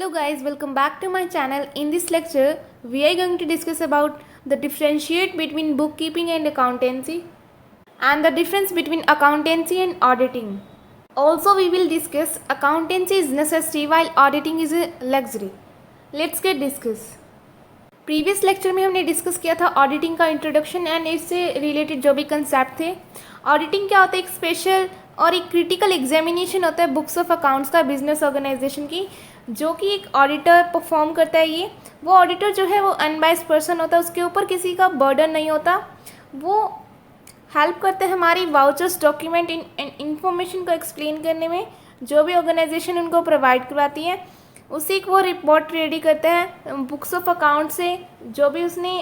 Hello guys, welcome back to my channel. In this lecture, we are going to discuss about the differentiate between bookkeeping and accountancy and the difference between accountancy and auditing. Also, we will discuss accountancy is necessary while auditing is a luxury. Let's get discuss. Previous lecture में हमने discuss किया था auditing का introduction and इससे related जो भी concept थे. Auditing क्या होता है? एक स्पेशल और एक क्रिटिकल एग्जामिनेशन होता है बुक्स ऑफ अकाउंट्स का बिजनेस ऑर्गेनाइजेशन की, जो कि एक ऑडिटर परफॉर्म करता है. ये वो ऑडिटर जो है वो अनबायस्ड पर्सन होता है, उसके ऊपर किसी का बर्डन नहीं होता. वो हेल्प करते हैं हमारी वाउचर्स डॉक्यूमेंट इंफॉर्मेशन को एक्सप्लेन करने में, जो भी ऑर्गेनाइजेशन उनको प्रोवाइड करवाती है. उसी को वो रिपोर्ट रेडी करते हैं बुक्स ऑफ अकाउंट से. जो भी उसने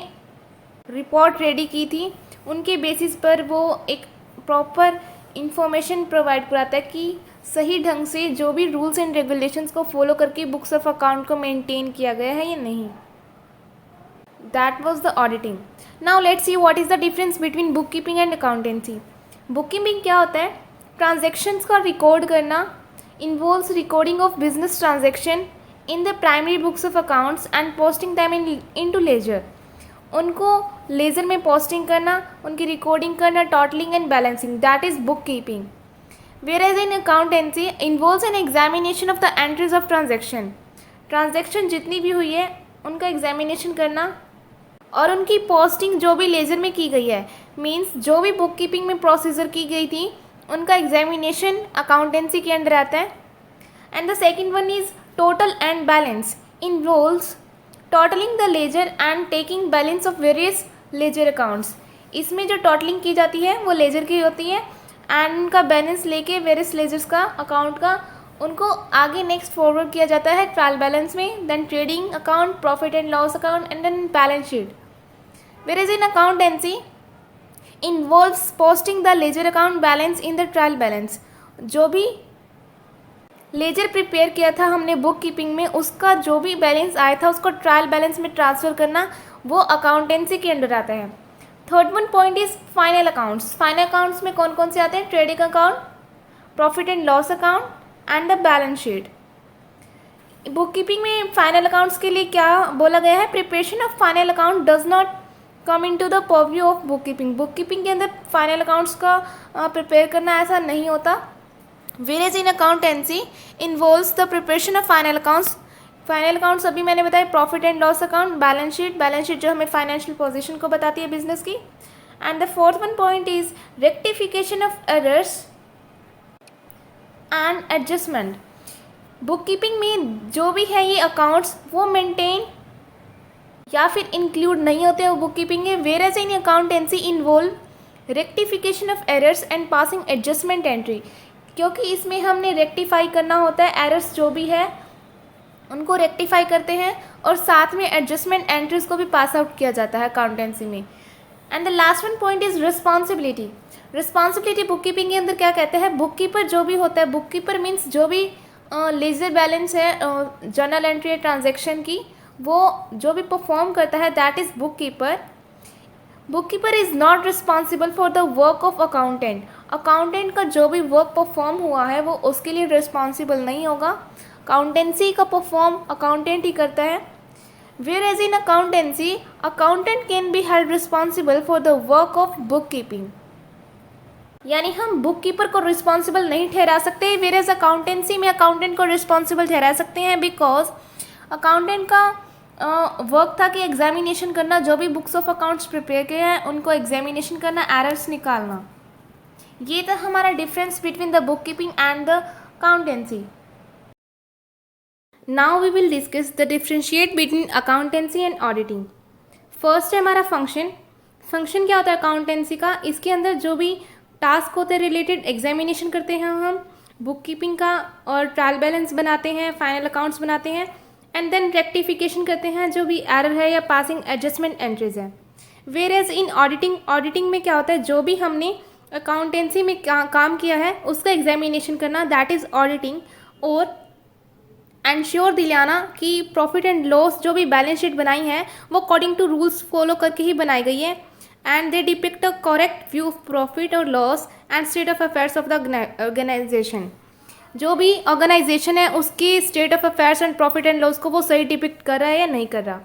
रिपोर्ट रेडी की थी उनके बेसिस पर वो एक प्रॉपर इंफॉर्मेशन प्रोवाइड कराता है कि सही ढंग से जो भी रूल्स एंड रेगुलेशंस को फॉलो करके बुक्स ऑफ अकाउंट को मेंटेन किया गया है या नहीं. That was the auditing. Now let's see what is the difference between book keeping and accountancy. Book keeping क्या होता है? ट्रांजेक्शन्स का रिकॉर्ड करना. involves recording of business transaction in the primary books of accounts and posting them into ledger. उनको laser में posting करना, उनकी recording करना, totalling and balancing, that is book keeping. whereas in accountancy involves an examination of the entries of transaction जितनी भी हुई है उनका एग्जामिनेशन करना और उनकी पोस्टिंग जो भी लेजर में की गई है, मीन्स जो भी बुक कीपिंग में प्रोसीजर की गई थी उनका एग्जामिनेशन अकाउंटेंसी के अंदर आता है. And the second one is total and balance. Involves totalling the ledger and taking balance of various ledger accounts. इसमें जो टोटलिंग की जाती है वो लेजर की होती है एंड उनका बैलेंस लेके वेरियस लेजर्स का अकाउंट का उनको आगे नेक्स्ट फॉरवर्ड किया जाता है ट्रायल बैलेंस में, then trading account, profit and loss account and then balance sheet. Whereas in accountancy involves posting the ledger account balance in the trial balance. जो भी लेजर प्रिपेयर किया था हमने book keeping में, उसका जो भी बैलेंस आया था उसको ट्रायल बैलेंस में ट्रांसफ़र करना, वो अकाउंटेंसी के अंडर आता है. Third one point is final accounts. Final accounts में कौन कौन से आते हैं? Trading account, profit and loss account and the balance sheet. Book keeping में फाइनल अकाउंट्स के लिए क्या बोला गया है? Preparation of final account does not come into the purview of bookkeeping. Bookkeeping के अंदर फाइनल अकाउंट्स का प्रिपेयर करना ऐसा नहीं होता. Whereas in accountancy involves the preparation of final accounts. Final accounts अभी मैंने बताया, profit and loss account, balance sheet जो हमें फाइनेंशियल पोजीशन को बताती है बिजनेस की. And the fourth one point is rectification of errors and adjustment. Book keeping में जो भी है ये अकाउंट्स वो मेंटेन या फिर इंक्लूड नहीं होते वो बुक कीपिंग में. Whereas in accountancy involve rectification of errors and passing adjustment entry, क्योंकि इसमें हमने रेक्टिफाई करना होता है. एरर्स जो भी है उनको रेक्टिफाई करते हैं और साथ में एडजस्टमेंट एंट्रीज को भी पास आउट किया जाता है अकाउंटेंसी में. And the last one point is responsibility. Responsibility book keeping के अंदर क्या कहते हैं? बुक कीपर जो भी होता है, बुक कीपर मीन्स जो भी लेजर बैलेंस है, जर्नल एंट्री है ट्रांजेक्शन की, वो जो भी परफॉर्म करता है that is book keeper. Book keeper is not responsible for the work of accountant. Accountant का जो भी वर्क परफॉर्म हुआ है वो उसके लिए रिस्पॉन्सिबल नहीं होगा. अकाउंटेंसी का परफॉर्म अकाउंटेंट ही करता है. Whereas in accountancy accountant can be held responsible for the work of bookkeeping. यानी हम बुक कीपर को रिस्पॉन्सिबल नहीं ठहरा सकते, वेयर एज अकाउंटेंसी में अकाउंटेंट को रिस्पॉन्सिबल ठहरा सकते हैं. बिकॉज अकाउंटेंट का वर्क था कि एग्जामिनेशन करना, जो भी बुक्स ऑफ अकाउंट्स प्रिपेयर किए हैं उनको एग्जामिनेशन करना, एरर्स निकालना. ये था हमारा difference between the bookkeeping and the accountancy. Now we will discuss the differentiate between accountancy and auditing. First है हमारा फंक्शन. फंक्शन क्या होता है अकाउंटेंसी का? इसके अंदर जो भी टास्क होते हैं रिलेटेड एग्जामिनेशन करते हैं हम बुक कीपिंग का, और ट्रायल बैलेंस बनाते हैं, फाइनल अकाउंट्स बनाते हैं, एंड देन रेक्टिफिकेशन करते हैं जो भी एरर है या पासिंग एडजस्टमेंट एंट्रीज है. वेयर एज इन ऑडिटिंग में क्या होता है? जो भी हमने अकाउंटेंसी में काम किया है उसका एग्जामिनेशन करना, दैट इज़ ऑडिटिंग. और एंश्योर दिलाना कि प्रॉफिट एंड लॉस जो भी बैलेंस शीट बनाई है वो अकॉर्डिंग टू रूल्स फॉलो करके ही बनाई गई है, and they depict a correct view of profit और loss and state of affairs of the organisation. जो भी ऑर्गेनाइजेशन है उसकी state of affairs and profit and loss को वो सही डिपिक्ट कर रहा है या नहीं कर रहा।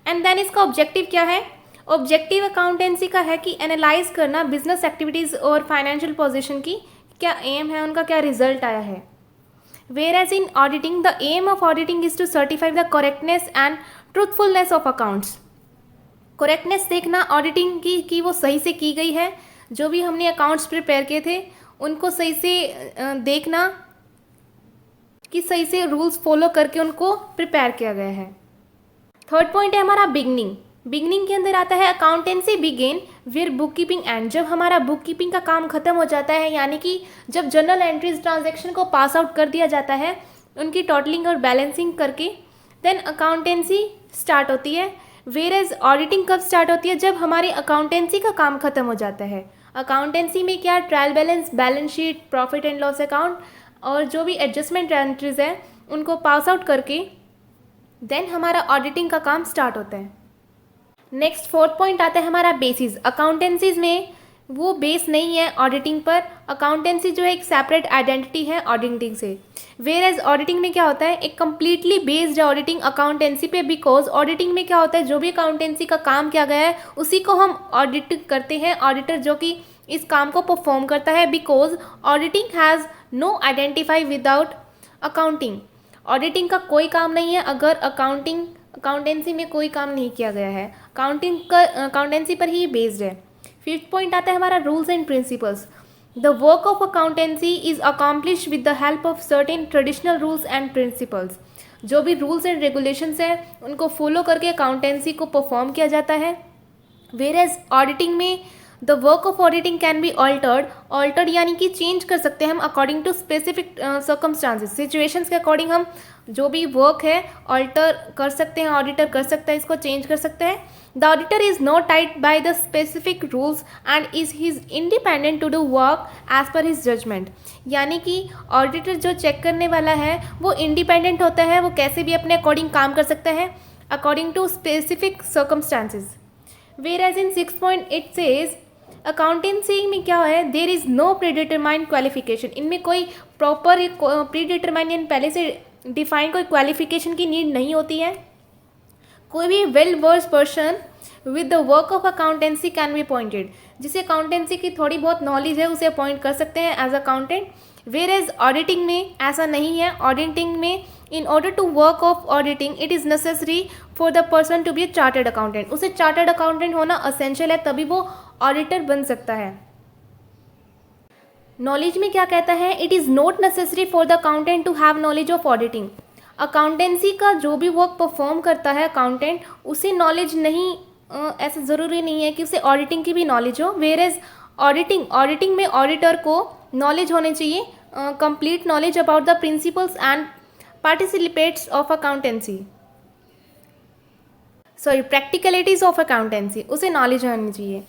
एंड देन इसका ऑब्जेक्टिव क्या है? ऑब्जेक्टिव अकाउंटेंसी का है कि एनालाइज करना बिजनेस एक्टिविटीज़ और फाइनेंशियल पोजीशन की क्या एम है, उनका क्या रिजल्ट आया है। Whereas in auditing, the aim of auditing is to certify the correctness and truthfulness of accounts. Correctness देखना ऑडिटिंग की कि वो सही से की गई है, जो भी हमने अकाउंट्स प्रिपेयर किए थे उनको सही से देखना कि सही से रूल्स फॉलो करके उनको प्रिपेयर किया गया है। थर्ड पॉइंट है हमारा बिगनिंग। बिगनिंग के अंदर आता है accountancy begin where bookkeeping end. जब हमारा बुक कीपिंग का काम खत्म हो जाता है, यानी कि जब जर्नल एंट्रीज ट्रांजैक्शन को पास आउट कर दिया जाता है उनकी टोटलिंग और बैलेंसिंग करके, देन अकाउंटेंसी स्टार्ट होती है। वेयरएज ऑडिटिंग कब स्टार्ट होती है? जब हमारी अकाउंटेंसी का काम खत्म हो जाता है। अकाउंटेंसी में क्या, trial balance, balance sheet, profit and loss account और जो भी एडजस्टमेंट एंट्रीज है उनको पास आउट करके देन हमारा ऑडिटिंग का काम स्टार्ट होता है। नेक्स्ट फोर्थ पॉइंट आता है हमारा बेसिस। अकाउंटेंसीज में वो बेस नहीं है ऑडिटिंग पर। अकाउंटेंसी जो है एक सेपरेट आइडेंटिटी है ऑडिटिंग से। वेयरएज ऑडिटिंग में क्या होता है, एक कम्प्लीटली बेस्ड है ऑडिटिंग अकाउंटेंसी पे, बिकॉज ऑडिटिंग में क्या होता है, जो भी अकाउंटेंसी का काम किया गया है उसी को हम ऑडिट करते हैं, ऑडिटर जो कि इस काम को परफॉर्म करता है। Because auditing has no identify without accounting. Auditing का कोई काम नहीं है अगर अकाउंटेंसी में कोई काम नहीं किया गया है। अकाउंटेंसी पर ही बेस्ड है। फिफ्थ पॉइंट आता है हमारा rules and principles. The work of accountancy is accomplish with the help of certain traditional rules and principles. जो भी रूल्स एंड रेगुलेशंस हैं उनको फॉलो करके अकाउंटेंसी को परफॉर्म किया जाता है। वेयरएज ऑडिटिंग में the work of auditing can be altered यानी कि चेंज कर सकते हैं हम according to specific circumstances, situations के अकॉर्डिंग हम जो भी वर्क है ऑल्टर कर सकते हैं, ऑडिटर कर सकता है, इसको चेंज कर सकते हैं। The auditor is not tied by the specific rules and is his independent to do work as per his judgement. यानी कि ऑडिटर जो चेक करने वाला है वो इंडिपेंडेंट होता है, वो कैसे भी अपने अकॉर्डिंग काम कर सकता है according to specific circumstances. Whereas in 6.8 it says accountancy में क्या है, there is no predetermined qualification. इनमें कोई प्रॉपर प्रीडिटरमाइंड यानी पहले से डिफाइन कोई क्वालिफिकेशन की नीड नहीं होती है। कोई भी well versed person with the work of accountancy can be appointed. जिसे अकाउंटेंसी की थोड़ी बहुत नॉलेज है उसे अपॉइंट कर सकते हैं एज अकाउंटेंट। वेयरएज ऑडिटिंग में ऐसा नहीं है। ऑडिटिंग में in order to work of auditing it is necessary for the person to be a chartered accountant. उसे चार्टर्ड अकाउंटेंट होना असेंशियल है, तभी वो ऑडिटर बन सकता है। नॉलेज में क्या कहता है, it is not necessary for the accountant to have knowledge of auditing. Accountancy का जो भी वर्क परफॉर्म करता है अकाउंटेंट, उसे नॉलेज नहीं, ऐसा ज़रूरी नहीं है कि उसे ऑडिटिंग की भी नॉलेज हो। वेयरएज ऑडिटिंग में ऑडिटर को नॉलेज होनी चाहिए, complete knowledge about the principles and participates of accountancy, practicalities of accountancy, उसे नॉलेज होनी चाहिए।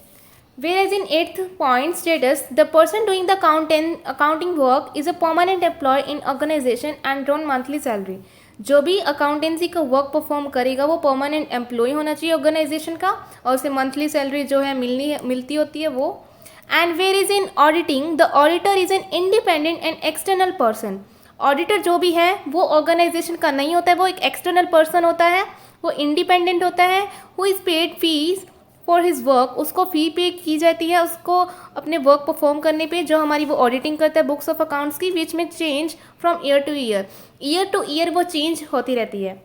Whereas in 8th point status, the person doing the accounting work is a permanent employee in organization and on monthly salary. जो भी accountancy का work perform करेगा वो permanent employ होना चाहिए ऑर्गेनाइजेशन का, और उसे मंथली सैलरी जो है मिलती होती है वो। And whereas in auditing the auditor is an independent and external person. Auditor जो भी है वो ऑर्गेनाइजेशन का नहीं होता है, वो एक एक्सटर्नल पर्सन होता है, वो इंडिपेंडेंट होता है। Who is paid fees for his work, उसको फ़ी पे की जाती है उसको अपने वर्क परफॉर्म करने पे, जो हमारी वो ऑडिटिंग करता है बुक्स ऑफ अकाउंट्स की, विच में change from year two year वो चेंज होती रहती है।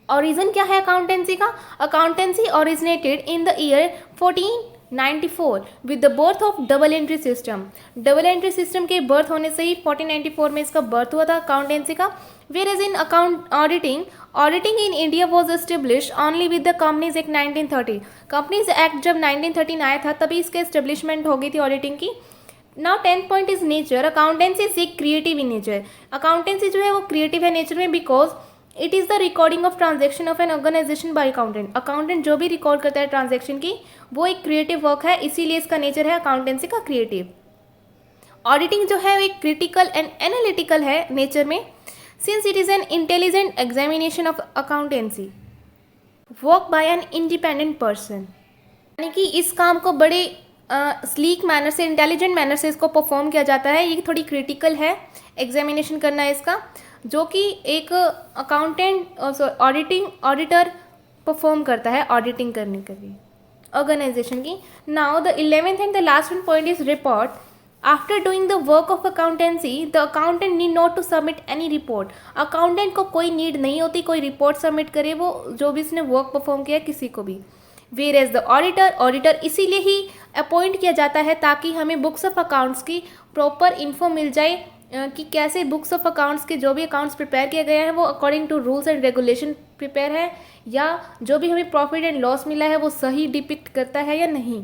ओरिजिन क्या है अकाउंटेंसी का? Accountancy originated in the year 1494 with the birth of double entry system. Double entry system के बर्थ होने से ही 1494 में इसका बर्थ हुआ था अकाउंटेंसी का। Whereas in auditing in India was established only with the Companies Act 1930. Companies Act जब 1913 आया था तभी इसके एस्टेब्लिशमेंट हो गई थी ऑडिटिंग की। Now 10th point is nature. Accountancy is creative in nature. Accountancy जो है वो क्रिएटिव है नेचर में, because it is the recording of transaction of an organization by accountant. Accountant जो भी रिकॉर्ड करता है ट्रांजेक्शन की वो एक क्रिएटिव वर्क है, इसीलिए इसका नेचर है अकाउंटेंसी का क्रिएटिव। ऑडिटिंग जो है वो एक क्रिटिकल एंड एनालिटिकल है नेचर में, since it is an intelligent examination of accountancy work by an independent person। यानी कि इस काम को बड़े स्लीक मैनर से, इंटेलिजेंट मैनर से इसको परफॉर्म किया जाता है। ये थोड़ी क्रिटिकल है, एग्जामिनेशन करना है इसका, जो कि एक अकाउंटेंट ऑडिटर परफॉर्म करता है ऑडिटिंग करने के लिए ऑर्गेनाइजेशन की। Now the 11th and the last one point is report. After doing the work of accountancy the accountant need not to submit any report. Accountant को कोई नीड नहीं होती कोई रिपोर्ट सबमिट करे, वो जो भी इसने वर्क परफॉर्म किया किसी को भी। वेयर एज द ऑडिटर इसीलिए ही अपॉइंट किया जाता है ताकि हमें बुक्स ऑफ अकाउंट्स की प्रॉपर इन्फो मिल जाए कि कैसे बुक्स ऑफ अकाउंट्स के जो भी अकाउंट्स प्रिपेयर किए गए हैं वो according to rules and regulation prepare है, या जो भी हमें प्रॉफिट एंड लॉस मिला है वो सही डिपिक्ट करता है या नहीं।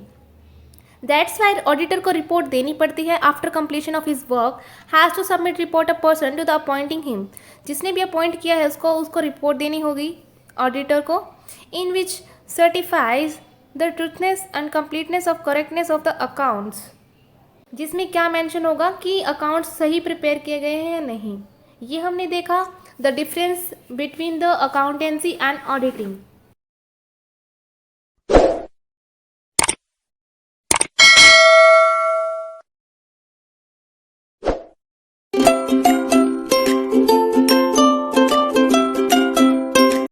दैट्स वाई ऑडिटर को रिपोर्ट देनी पड़ती है। After completion of his work has to submit report a person to the appointing him. जिसने भी अपॉइंट किया है उसको रिपोर्ट देनी होगी ऑडिटर को, in which certifies the truthness and completeness of correctness of the accounts. जिसमें क्या मेंशन होगा कि अकाउंट्स सही प्रिपेयर किए गए हैं या नहीं। ये हमने देखा the difference between the accountancy and auditing.